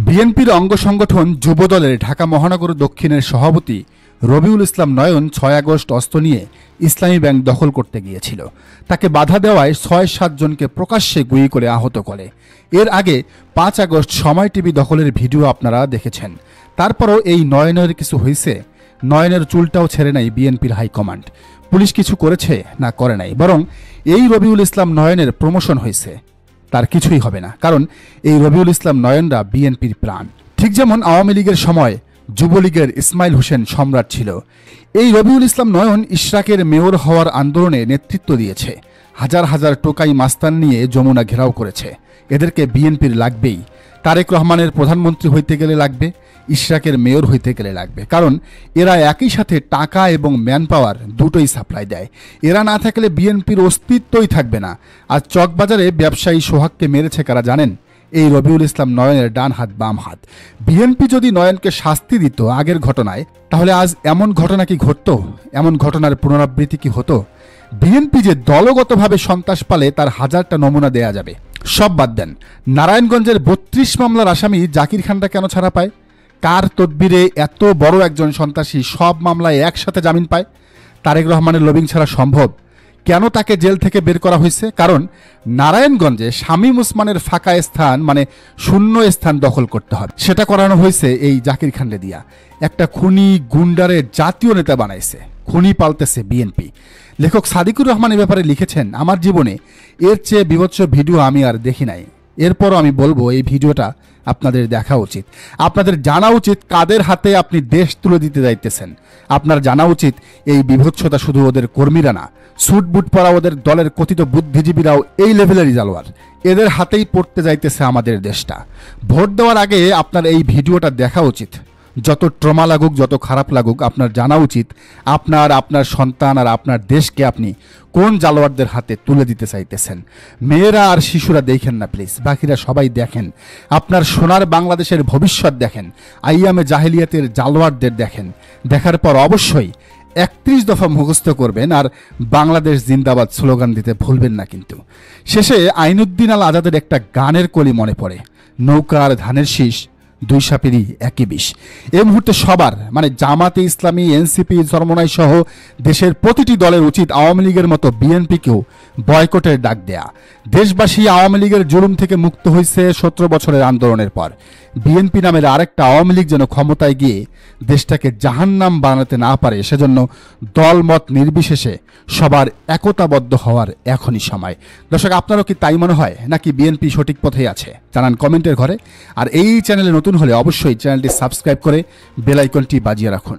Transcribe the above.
বিএনপির অঙ্গ সংগঠন যুবদলের ঢাকা মহানগর দক্ষিণের সভাপতি রবিউল ইসলাম নয়ন ৬ আগস্ট অস্ত্র নিয়ে ইসলামী ব্যাংক দখল করতে গিয়েছিল। তাকে বাধা দেওয়ায় ৬-৭ জনকে প্রকাশ্যে গুলি করে আহত করে। এর আগে ৫ আগস্ট সময় টিভি দখলের ভিডিও আপনারা দেখেছেন। তারপরও এই নয়নের কিছু হয়েছে? নয়নের চুলটাও ছেড়ে নাই বিএনপির হাইকমান্ড। পুলিশ কিছু করেছে না করে নাই, বরং এই রবিউল ইসলাম নয়নের প্রমোশন হয়েছে। তার কিছুই হবে না, কারণ এই রবিউল ইসলাম নয়নরা বিএনপির প্রাণ। ঠিক যেমন আওয়ামী লীগের সময় যুবলীগের ইসমাইল হোসেন সম্রাট ছিল, এই রবিউল ইসলাম নয়ন ইশরাকের মেয়র হওয়ার আন্দোলনে নেতৃত্ব দিয়েছে। হাজার হাজার টোকাই মাস্তান নিয়ে যমুনা ঘেরাও করেছে। এদেরকে বিএনপির লাগবেই। তারেক রহমানের প্রধানমন্ত্রী হইতে গেলে লাগবে, ইশরাকের মেয়র হইতে গেলে লাগবে, কারণ এরা একই সাথে টাকা এবং ম্যান পাওয়ার দুটোই সাপ্লাই দেয়। এরা না থাকলে বিএনপির অস্তিত্বই থাকবে না। আজ চকবাজারে ব্যবসায়ী সোহাগকে মেরেছে কারা জানেন? এই রবিউল ইসলাম নয়নের ডান হাত বাম হাত। বিএনপি যদি নয়নকে শাস্তি দিত আগের ঘটনায়, তাহলে আজ এমন ঘটনা কি ঘটত? এমন ঘটনার পুনরাবৃত্তি কি হতো? বিএনপি যে দলগতভাবে সন্ত্রাস পালে তার হাজারটা নমুনা দেয়া যাবে। সব বাদ দেন, নারায়ণগঞ্জের ৩২ মামলার আসামি জাকির খানটা কেন ছাড়া পায়? কার তদবিরে এত বড় একজন সন্ত্রাসী সব মামলায় একসাথে জামিন পায়? তারেক রহমানের লবিং ছাড়া সম্ভব? কেন তাকে জেল থেকে বের করা হয়েছে? কারণ নারায়ণগঞ্জে শামীম ওসমানের ফাঁকা স্থান, মানে শূন্য স্থান দখল করতে হবে। সেটা করানো হয়েছে এই জাকির খানরে দিয়া। একটা খুনি গুন্ডারে জাতীয় নেতা বানাইছে। খুনি পালতেছে বিএনপি। লেখক সাদিকুর রহমান এ ব্যাপারে লিখেছেন, আমার জীবনে এর চেয়ে বিভৎস ভিডিও আমি আর দেখি নাই। এরপরও আমি বলবো, এই ভিডিওটা আপনাদের দেখা উচিত। আপনাদের জানা উচিত কাদের হাতে আপনি দেশ তুলে দিতে যাইতেছেন। আপনার জানা উচিত এই বিভৎসতা শুধু ওদের কর্মীরা না, স্যুট বুট পরা ওদের দলের কথিত বুদ্ধিজীবীরাও এই লেভেলেরই জালোয়ার। এদের হাতেই পড়তে যাইতেছে আমাদের দেশটা। ভোট দেওয়ার আগে আপনার এই ভিডিওটা দেখা উচিত। যত ট্রমা লাগুক, যত খারাপ লাগুক, আপনার জানা উচিত আপনার সন্তান আর আপনার দেশকে আপনি কোন জালোয়ারদের হাতে তুলে দিতে চাইতেছেন। মেয়েরা আর শিশুরা দেখেন না প্লিজ, বাকিরা সবাই দেখেন। আপনার সোনার বাংলাদেশের ভবিষ্যৎ দেখেন। আইয়ামে জাহেলিয়াতের জালোয়ারদের দেখেন। দেখার পর অবশ্যই ৩১ দফা মুখস্থ করবেন আর বাংলাদেশ জিন্দাবাদ স্লোগান দিতে ভুলবেন না। কিন্তু শেষে আইনুদ্দিন আল আজাদের একটা গানের কলি মনে পড়ে, নৌকার ধানের শীষ দুই সাপেরই একই বিষ। এই মুহূর্তে সবার, মানে জামাতে ইসলামী, এনসিপি, চরমনাই সহ দেশের প্রতিটি দলের উচিত আওয়ামী লীগের মতো বিএনপিকেও বয়কটের ডাক দেয়া। দেশবাসী আওয়ামী লীগের জুলুম থেকে মুক্ত হয়েছে ১৭ বছরের আন্দোলনের পর। বিএনপি নামের আরেকটা আওয়ামী লীগ যেন ক্ষমতায় গিয়ে দেশটাকে জাহান্নাম বানাতে না পারে, সেজন্য দলমত নির্বিশেষে সবার একতাবদ্ধ হওয়ার এখনই সময়। দর্শক, আপনারও কি তাই মনে হয়, নাকি বিএনপি সঠিক পথেই আছে? জানান কমেন্টের ঘরে। আর এই চ্যানেলে নতুন হলে অবশ্যই চ্যানেলটি সাবস্ক্রাইব করে বেল আইকনটি বাজিয়ে রাখুন।